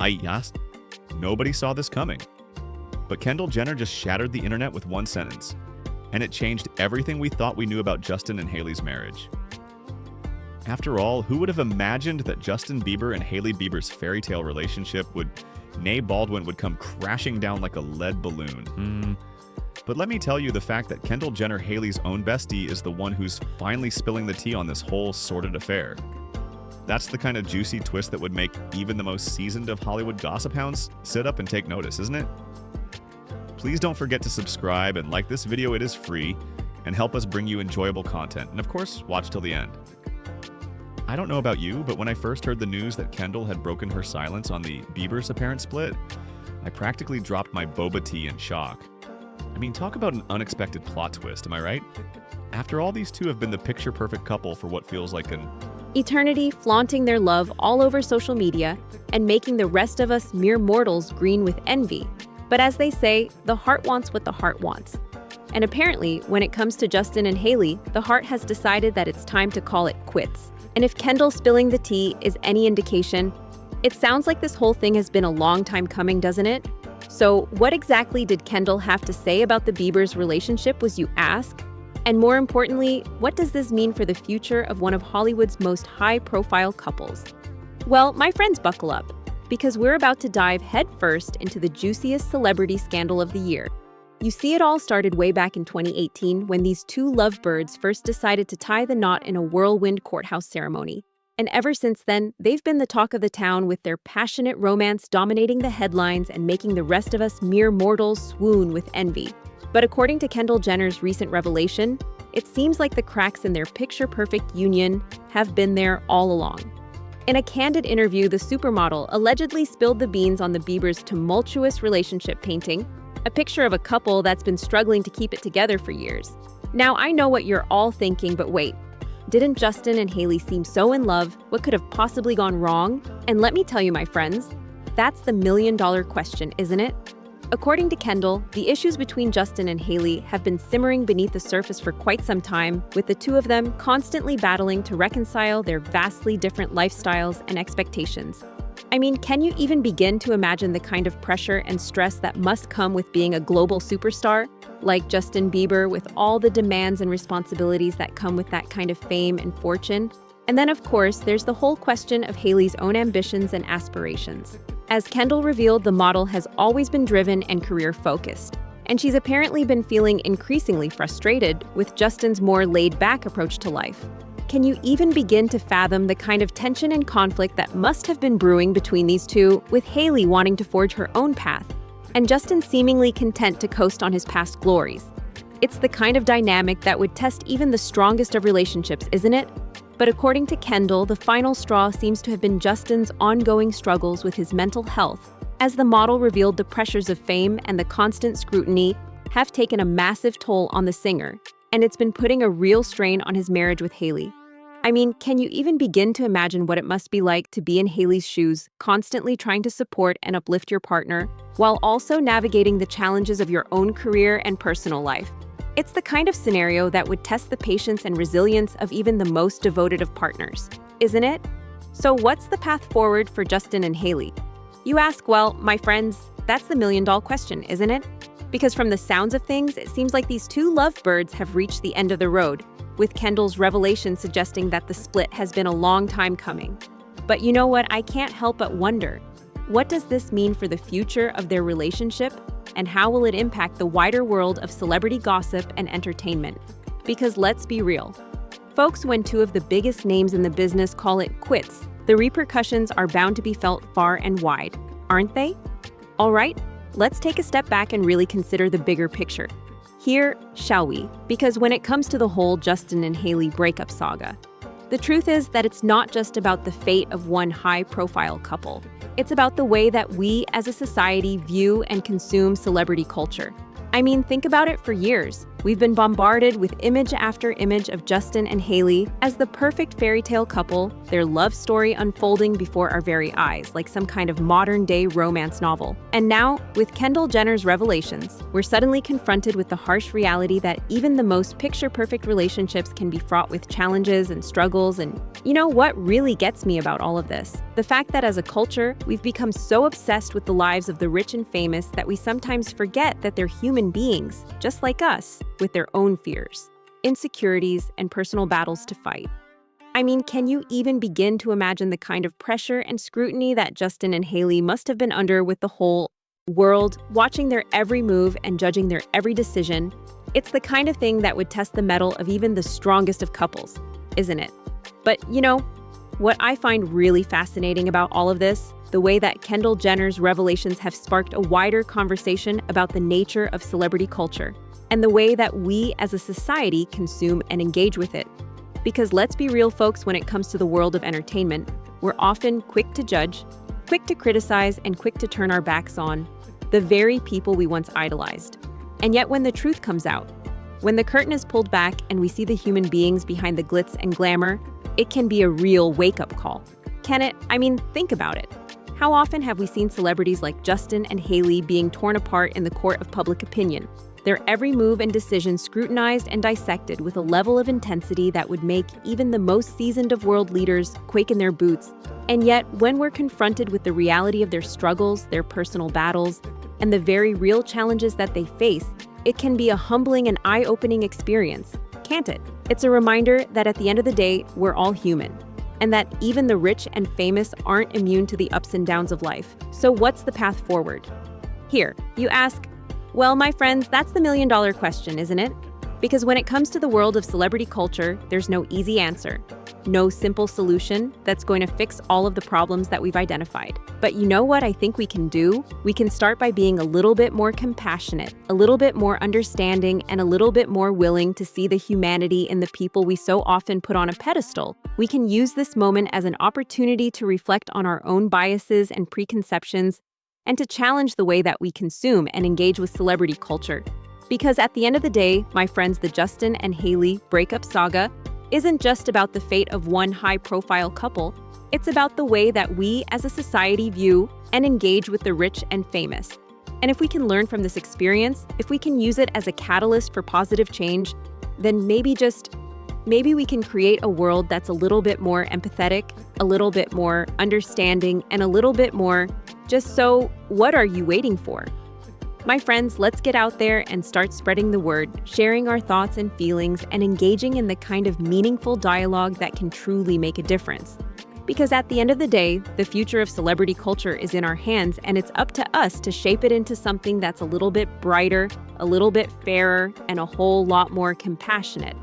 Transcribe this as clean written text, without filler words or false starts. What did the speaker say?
Yes, nobody saw this coming. But Kendall Jenner just shattered the internet with one sentence, and it changed everything we thought we knew about Justin and Hailey's marriage. After all, who would have imagined that Justin Bieber and Hailey Bieber's fairy tale relationship Baldwin would come crashing down like a lead balloon? But let me tell you, the fact that Kendall Jenner, Hailey's own bestie, is the one who's finally spilling the tea on this whole sordid affair. That's the kind of juicy twist that would make even the most seasoned of Hollywood gossip hounds sit up and take notice, isn't it? Please don't forget to subscribe and like this video. It is free, and help us bring you enjoyable content. And of course, watch till the end. I don't know about you, but when I first heard the news that Kendall had broken her silence on the Bieber's apparent split, I practically dropped my boba tea in shock. I mean, talk about an unexpected plot twist, am I right? After all, these two have been the picture-perfect couple for what feels like an eternity, flaunting their love all over social media and making the rest of us mere mortals green with envy. But as they say, the heart wants what the heart wants. And apparently, when it comes to Justin and Hailey, the heart has decided that it's time to call it quits. And if Kendall spilling the tea is any indication, it sounds like this whole thing has been a long time coming, doesn't it? So what exactly did Kendall have to say about the Biebers' relationship, was you ask? And more importantly, what does this mean for the future of one of Hollywood's most high-profile couples? Well, my friends, buckle up, because we're about to dive headfirst into the juiciest celebrity scandal of the year. You see, it all started way back in 2018 when these two lovebirds first decided to tie the knot in a whirlwind courthouse ceremony. And ever since then, they've been the talk of the town, with their passionate romance dominating the headlines and making the rest of us mere mortals swoon with envy. But according to Kendall Jenner's recent revelation, it seems like the cracks in their picture-perfect union have been there all along. In a candid interview, the supermodel allegedly spilled the beans on the Biebers' tumultuous relationship, painting a picture of a couple that's been struggling to keep it together for years. Now, I know what you're all thinking, but wait. Didn't Justin and Hailey seem so in love? What could have possibly gone wrong? And let me tell you, my friends, that's the million-dollar question, isn't it? According to Kendall, the issues between Justin and Hailey have been simmering beneath the surface for quite some time, with the two of them constantly battling to reconcile their vastly different lifestyles and expectations. I mean, can you even begin to imagine the kind of pressure and stress that must come with being a global superstar, like Justin Bieber, with all the demands and responsibilities that come with that kind of fame and fortune? And then, of course, there's the whole question of Hailey's own ambitions and aspirations. As Kendall revealed, the model has always been driven and career-focused, and she's apparently been feeling increasingly frustrated with Justin's more laid-back approach to life. Can you even begin to fathom the kind of tension and conflict that must have been brewing between these two, with Hailey wanting to forge her own path, and Justin seemingly content to coast on his past glories? It's the kind of dynamic that would test even the strongest of relationships, isn't it? But according to Kendall, the final straw seems to have been Justin's ongoing struggles with his mental health, as the model revealed the pressures of fame and the constant scrutiny have taken a massive toll on the singer, and it's been putting a real strain on his marriage with Hailey. I mean, can you even begin to imagine what it must be like to be in Hailey's shoes, constantly trying to support and uplift your partner, while also navigating the challenges of your own career and personal life? It's the kind of scenario that would test the patience and resilience of even the most devoted of partners, isn't it? So what's the path forward for Justin and Hailey? You ask, well, my friends, that's the million-dollar question, isn't it? Because from the sounds of things, it seems like these two lovebirds have reached the end of the road, with Kendall's revelation suggesting that the split has been a long time coming. But you know what? I can't help but wonder, what does this mean for the future of their relationship? And how will it impact the wider world of celebrity gossip and entertainment? Because let's be real. Folks, when two of the biggest names in the business call it quits, the repercussions are bound to be felt far and wide, aren't they? All right, let's take a step back and really consider the bigger picture. Here, shall we? Because when it comes to the whole Justin and Hailey breakup saga, the truth is that it's not just about the fate of one high-profile couple. It's about the way that we as a society view and consume celebrity culture. I mean, think about it. For years, We've been bombarded with image after image of Justin and Hailey as the perfect fairy tale couple, their love story unfolding before our very eyes like some kind of modern-day romance novel. And now, with Kendall Jenner's revelations, we're suddenly confronted with the harsh reality that even the most picture-perfect relationships can be fraught with challenges and struggles. And you know what really gets me about all of this? The fact that as a culture, we've become so obsessed with the lives of the rich and famous that we sometimes forget that they're human beings, just like us, with their own fears, insecurities, and personal battles to fight. I mean, can you even begin to imagine the kind of pressure and scrutiny that Justin and Hailey must have been under with the whole world watching their every move and judging their every decision? It's the kind of thing that would test the mettle of even the strongest of couples, isn't it? But you know, what I find really fascinating about all of this, the way that Kendall Jenner's revelations have sparked a wider conversation about the nature of celebrity culture and the way that we as a society consume and engage with it. Because let's be real, folks, when it comes to the world of entertainment, we're often quick to judge, quick to criticize, and quick to turn our backs on the very people we once idolized. And yet when the truth comes out, when the curtain is pulled back and we see the human beings behind the glitz and glamour, it can be a real wake-up call. Can it? I mean, think about it. How often have we seen celebrities like Justin and Hailey being torn apart in the court of public opinion? Their every move and decision scrutinized and dissected with a level of intensity that would make even the most seasoned of world leaders quake in their boots. And yet, when we're confronted with the reality of their struggles, their personal battles, and the very real challenges that they face, it can be a humbling and eye-opening experience, can't it? It's a reminder that at the end of the day, we're all human, and that even the rich and famous aren't immune to the ups and downs of life. So what's the path forward? Here, you ask, well, my friends, that's the million-dollar question, isn't it? Because when it comes to the world of celebrity culture, there's no easy answer, no simple solution that's going to fix all of the problems that we've identified. But you know what I think we can do? We can start by being a little bit more compassionate, a little bit more understanding, and a little bit more willing to see the humanity in the people we so often put on a pedestal. We can use this moment as an opportunity to reflect on our own biases and preconceptions and to challenge the way that we consume and engage with celebrity culture. Because at the end of the day, my friends, the Justin and Hailey breakup saga isn't just about the fate of one high-profile couple. It's about the way that we as a society view and engage with the rich and famous. And if we can learn from this experience, if we can use it as a catalyst for positive change, then maybe we can create a world that's a little bit more empathetic, a little bit more understanding, and a little bit more just so, what are you waiting for? My friends, let's get out there and start spreading the word, sharing our thoughts and feelings, and engaging in the kind of meaningful dialogue that can truly make a difference. Because at the end of the day, the future of celebrity culture is in our hands, and it's up to us to shape it into something that's a little bit brighter, a little bit fairer, and a whole lot more compassionate.